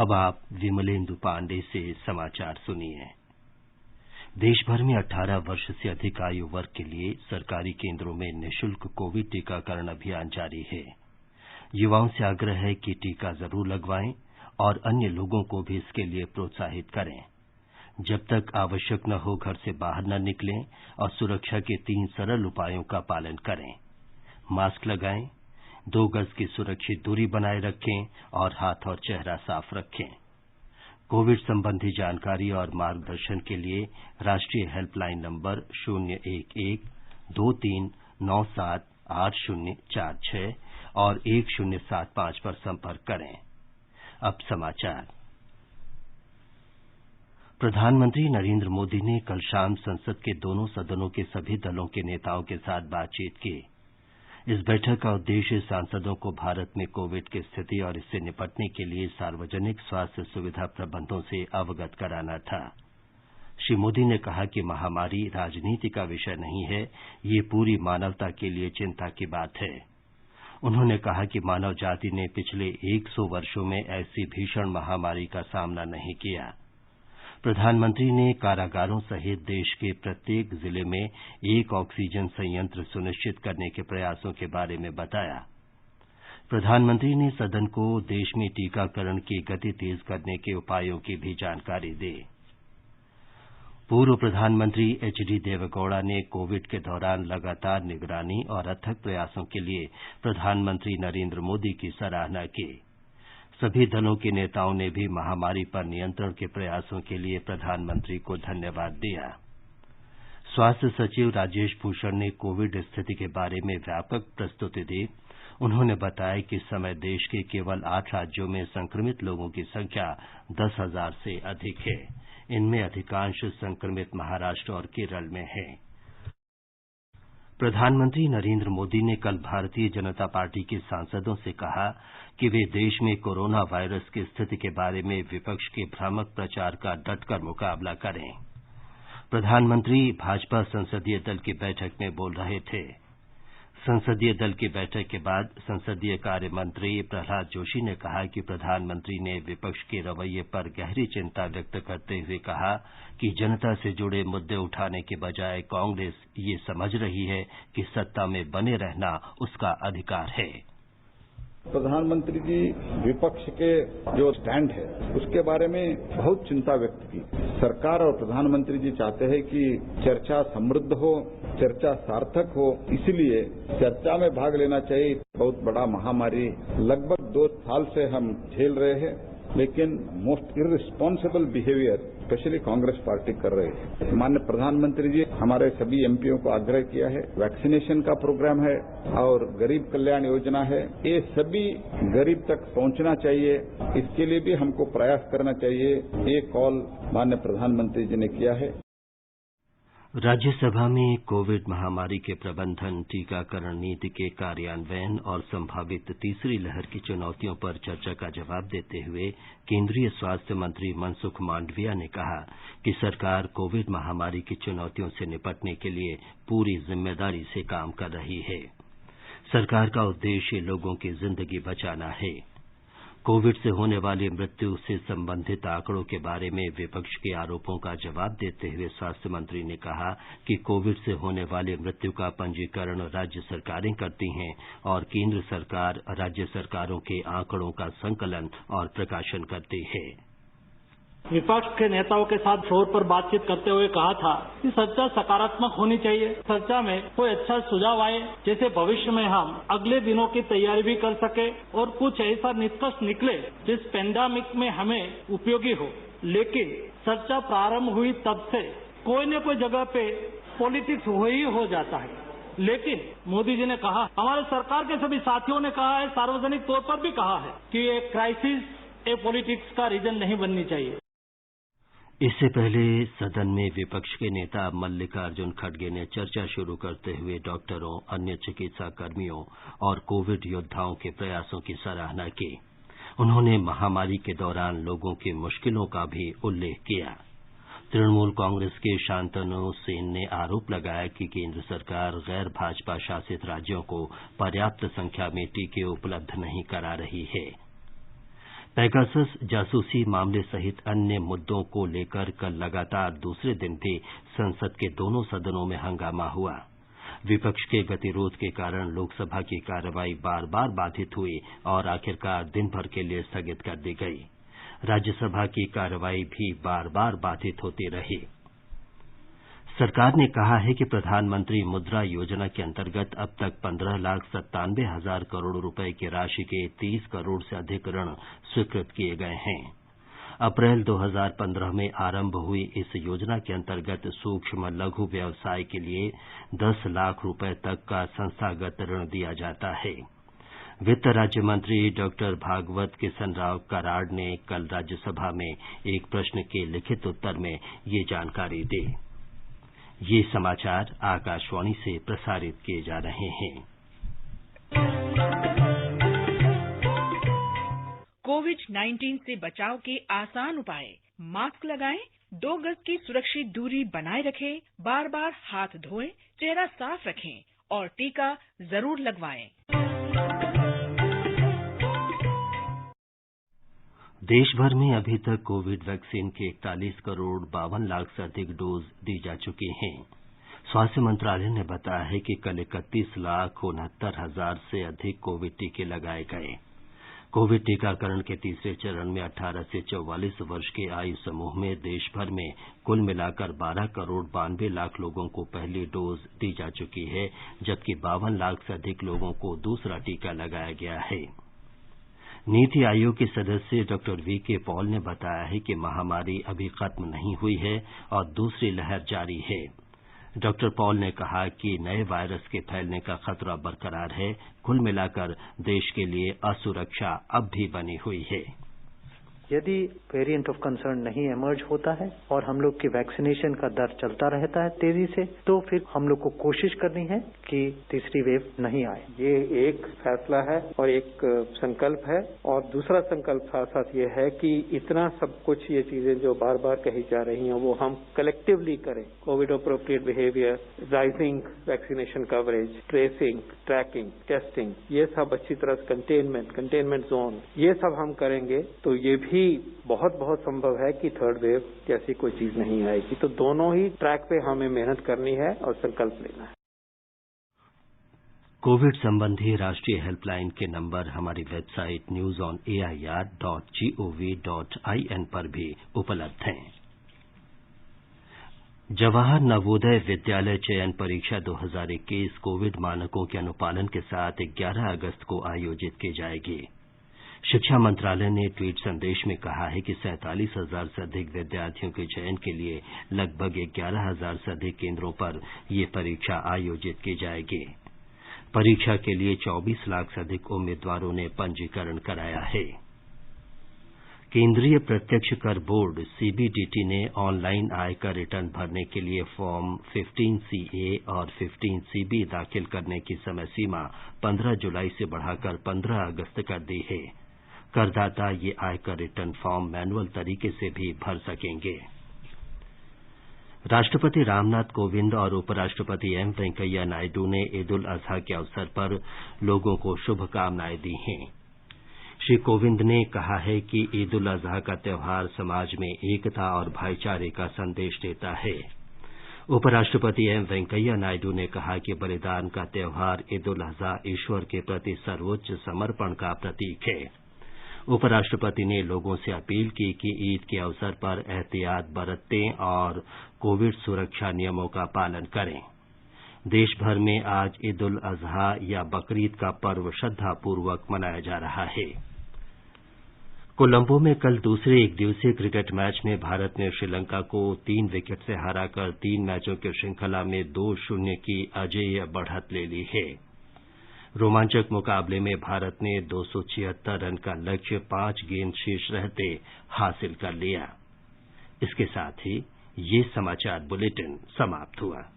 अब आप विमलेंदु पांडे से समाचार सुनिए। देश भर में 18 वर्ष से अधिक आयु वर्ग के लिए सरकारी केंद्रों में निःशुल्क कोविड टीकाकरण अभियान जारी है। युवाओं से आग्रह है कि टीका जरूर लगवाएं और अन्य लोगों को भी इसके लिए प्रोत्साहित करें। जब तक आवश्यक न हो घर से बाहर न निकलें और सुरक्षा के 3 सरल उपायों का पालन करें। मास्क लगाएं, 2 गज की सुरक्षित दूरी बनाए रखें और हाथ और चेहरा साफ रखें। कोविड संबंधी जानकारी और मार्गदर्शन के लिए राष्ट्रीय हेल्पलाइन नंबर 011-2397-8046 और 1075 पर संपर्क करें। अब समाचार। प्रधानमंत्री नरेंद्र मोदी ने कल शाम संसद के दोनों सदनों के सभी दलों के नेताओं के साथ बातचीत की। इस बैठक का उद्देश्य सांसदों को भारत में कोविड की स्थिति और इससे निपटने के लिए सार्वजनिक स्वास्थ्य सुविधा प्रबंधों से अवगत कराना था। श्री मोदी ने कहा कि महामारी राजनीति का विषय नहीं है, ये पूरी मानवता के लिए चिंता की बात है। उन्होंने कहा कि मानव जाति ने पिछले 100 वर्षों में ऐसी भीषण महामारी का सामना नहीं किया। प्रधानमंत्री ने कारागारों सहित देश के प्रत्येक जिले में एक ऑक्सीजन संयंत्र सुनिश्चित करने के प्रयासों के बारे में बताया। प्रधानमंत्री ने सदन को देश में टीकाकरण की गति तेज करने के उपायों की भी जानकारी दी। पूर्व प्रधानमंत्री एचडी देवेगौड़ा ने कोविड के दौरान लगातार निगरानी और अथक प्रयासों के लिए प्रधानमंत्री नरेंद्र मोदी की सराहना की। सभी दलों के नेताओं ने भी महामारी पर नियंत्रण के प्रयासों के लिए प्रधानमंत्री को धन्यवाद दिया। स्वास्थ्य सचिव राजेश भूषण ने कोविड स्थिति के बारे में व्यापक प्रस्तुति दी। उन्होंने बताया कि इस समय देश के केवल 8 राज्यों में संक्रमित लोगों की संख्या 10,000 से अधिक है। इनमें अधिकांश संक्रमित महाराष्ट्र और केरल में हैं। प्रधानमंत्री नरेंद्र मोदी ने कल भारतीय जनता पार्टी के सांसदों से कहा कि वे देश में कोरोना वायरस की स्थिति के बारे में विपक्ष के भ्रामक प्रचार का डटकर मुकाबला करें। प्रधानमंत्री भाजपा संसदीय दल की बैठक में बोल रहे थे। संसदीय दल की बैठक के बाद संसदीय कार्य मंत्री प्रहलाद जोशी ने कहा कि प्रधानमंत्री ने विपक्ष के रवैये पर गहरी चिंता व्यक्त करते हुए कहा कि जनता से जुड़े मुद्दे उठाने के बजाय कांग्रेस ये समझ रही है कि सत्ता में बने रहना उसका अधिकार है। प्रधानमंत्री जी विपक्ष के जो स्टैंड है उसके बारे में बहुत चिंता व्यक्त की। सरकार और प्रधानमंत्री जी चाहते हैं कि चर्चा समृद्ध हो, चर्चा सार्थक हो, इसलिए चर्चा में भाग लेना चाहिए। बहुत बड़ा महामारी लगभग 2 साल से हम झेल रहे हैं, लेकिन most irresponsible behaviour specially Congress party कर रही है। माननीय प्रधानमंत्री जी हमारे सभी एमपीओ को आग्रह किया है, वैक्सीनेशन का प्रोग्राम है और गरीब कल्याण योजना है, ये सभी गरीब तक पहुंचना चाहिए। इसके लिए भी हमको प्रयास करना चाहिए। ये कॉल माननीय प्रधानमंत्री जी ने किया है। राज्यसभा में कोविड महामारी के प्रबंधन, टीकाकरण नीति के कार्यान्वयन और संभावित तीसरी लहर की चुनौतियों पर चर्चा का जवाब देते हुए केंद्रीय स्वास्थ्य मंत्री मनसुख मांडविया ने कहा कि सरकार कोविड महामारी की चुनौतियों से निपटने के लिए पूरी जिम्मेदारी से काम कर रही है। सरकार का उद्देश्य लोगों की जिंदगी बचाना है। कोविड से होने वाली मृत्यु से संबंधित आंकड़ों के बारे में विपक्ष के आरोपों का जवाब देते हुए स्वास्थ्य मंत्री ने कहा कि कोविड से होने वाली मृत्यु का पंजीकरण राज्य सरकारें करती हैं और केंद्र सरकार राज्य सरकारों के आंकड़ों का संकलन और प्रकाशन करती है। विपक्ष के नेताओं के साथ फ्लोर पर बातचीत करते हुए कहा था कि चर्चा सकारात्मक होनी चाहिए, चर्चा में कोई अच्छा सुझाव आए जैसे भविष्य में हम अगले दिनों की तैयारी भी कर सके और कुछ ऐसा निष्कर्ष निकले जिस पेंडेमिक में हमें उपयोगी हो। लेकिन चर्चा प्रारंभ हुई तब से कोई न कोई जगह पे पॉलिटिक्स हो जाता है। लेकिन मोदी जी ने कहा, हमारे सरकार के सभी साथियों ने कहा है, सार्वजनिक तौर पर भी कहा है कि ये क्राइसिस ये पॉलिटिक्स का रीजन नहीं बननी चाहिए। इससे पहले सदन में विपक्ष के नेता मल्लिकार्जुन खड़गे ने चर्चा शुरू करते हुए डॉक्टरों, अन्य चिकित्सा कर्मियों और कोविड योद्धाओं के प्रयासों की सराहना की। उन्होंने महामारी के दौरान लोगों की मुश्किलों का भी उल्लेख किया। तृणमूल कांग्रेस के शांतनु सेन ने आरोप लगाया कि केंद्र सरकार गैर भाजपा शासित राज्यों को पर्याप्त संख्या में टीके उपलब्ध नहीं करा रही है। पेगासस जासूसी मामले सहित अन्य मुद्दों को लेकर कल लगातार दूसरे दिन भी संसद के दोनों सदनों में हंगामा हुआ। विपक्ष के गतिरोध के कारण लोकसभा की कार्रवाई बार बार बाधित हुई और आखिरकार दिन भर के लिए स्थगित कर दी गई। राज्यसभा की कार्रवाई भी बार बार बाधित होती रही। सरकार ने कहा है कि प्रधानमंत्री मुद्रा योजना के अंतर्गत अब तक 15,97,000 करोड़ रुपए की राशि के 30 करोड़ से अधिक ऋण स्वीकृत किए गए हैं। अप्रैल 2015 में आरंभ हुई इस योजना के अंतर्गत सूक्ष्म लघु व्यवसाय के लिए 10 लाख रुपए तक का संस्थागत ऋण दिया जाता है। वित्त राज्य मंत्री डॉक्टर भागवत किशन राव कराड़ ने कल राज्यसभा में एक प्रश्न के लिखित उत्तर में ये जानकारी दी। ये समाचार आकाशवाणी से प्रसारित किए जा रहे हैं। कोविड-19 से बचाव के आसान उपाय, मास्क लगाएं, 2 गज की सुरक्षित दूरी बनाए रखें, बार-बार हाथ धोएं, चेहरा साफ रखें और टीका जरूर लगवाएं। देश भर में अभी तक कोविड वैक्सीन के 41 करोड़ 52 लाख से अधिक डोज दी जा चुकी हैं। स्वास्थ्य मंत्रालय ने बताया है कि कल 31,69,000 से अधिक कोविड टीके लगाए गए। कोविड टीकाकरण के तीसरे चरण में 18 से 44 वर्ष के आयु समूह में देश भर में कुल मिलाकर 12 करोड़ 92 लाख लोगों को पहली डोज दी जा चुकी है, जबकि 52 लाख से अधिक लोगों को दूसरा टीका लगाया गया है। नीति आयोग के सदस्य डॉक्टर वीके पॉल ने बताया है कि महामारी अभी खत्म नहीं हुई है और दूसरी लहर जारी है। डॉक्टर पॉल ने कहा कि नए वायरस के फैलने का खतरा बरकरार है। कुल मिलाकर देश के लिए असुरक्षा अब भी बनी हुई है। यदि वेरिएंट ऑफ कंसर्न नहीं इमर्ज होता है और हम लोग की वैक्सीनेशन का दर चलता रहता है तेजी से, तो फिर हम लोग को कोशिश करनी है कि तीसरी वेव नहीं आए। ये एक फैसला है और एक संकल्प है, और दूसरा संकल्प साथ साथ ये है कि इतना सब कुछ ये चीजें जो बार बार कही जा रही हैं वो हम कलेक्टिवली करें। Covid appropriate behaviour, rising vaccination coverage, tracing, tracking, testing, ये सब अच्छी तरह से कंटेनमेंट जोन, ये सब हम करेंगे तो ये भी बहुत संभव है कि थर्ड वेव जैसी कोई चीज नहीं आएगी। तो दोनों ही ट्रैक पे हमें मेहनत करनी है और संकल्प लेना है। कोविड संबंधी राष्ट्रीय हेल्पलाइन के नंबर हमारी वेबसाइट newsonair.gov.in पर भी उपलब्ध हैं। जवाहर नवोदय विद्यालय चयन परीक्षा 2021 कोविड मानकों के अनुपालन के साथ 11 अगस्त को आयोजित की जाएगी। शिक्षा मंत्रालय ने ट्वीट संदेश में कहा है कि 47,000 से अधिक विद्यार्थियों के चयन के लिए लगभग 11,000 से अधिक केंद्रों पर ये परीक्षा आयोजित की जाएगी। परीक्षा के लिए 24 लाख से अधिक उम्मीदवारों ने पंजीकरण कराया है। केंद्रीय प्रत्यक्ष कर बोर्ड सीबीडीटी ने ऑनलाइन आयकर रिटर्न भरने के लिए फॉर्म 15CA और 15CB दाखिल करने की समय सीमा 15 जुलाई से बढ़ाकर 15 अगस्त कर दी है। करदाता ये आयकर रिटर्न फॉर्म मैनुअल तरीके से भी भर सकेंगे। राष्ट्रपति रामनाथ कोविंद और उपराष्ट्रपति एम वेंकैया नायडू ने ईद उल अजहा के अवसर पर लोगों को शुभकामनाएं दी हैं। श्री कोविंद ने कहा है कि ईद उल अजहा का त्योहार समाज में एकता और भाईचारे का संदेश देता है। उपराष्ट्रपति एम वेंकैया नायडू ने कहा कि बलिदान का त्योहार ईद उल अजहा ईश्वर के प्रति सर्वोच्च समर्पण का प्रतीक है। उपराष्ट्रपति ने लोगों से अपील की कि ईद के अवसर पर एहतियात बरतें और कोविड सुरक्षा नियमों का पालन करें। देश भर में आज ईद उल अजहा या बकरीद का पर्व श्रद्धापूर्वक मनाया जा रहा है। कोलंबो में कल दूसरे एकदिवसीय क्रिकेट मैच में भारत ने श्रीलंका को 3 विकेट से हराकर 3 मैचों की श्रृंखला में 2-0 की अजेय बढ़त ले ली है। रोमांचक मुकाबले में भारत ने 276 रन का लक्ष्य 5 गेंद शेष रहते हासिल कर लिया। इसके साथ ही ये समाचार बुलेटिन समाप्त हुआ।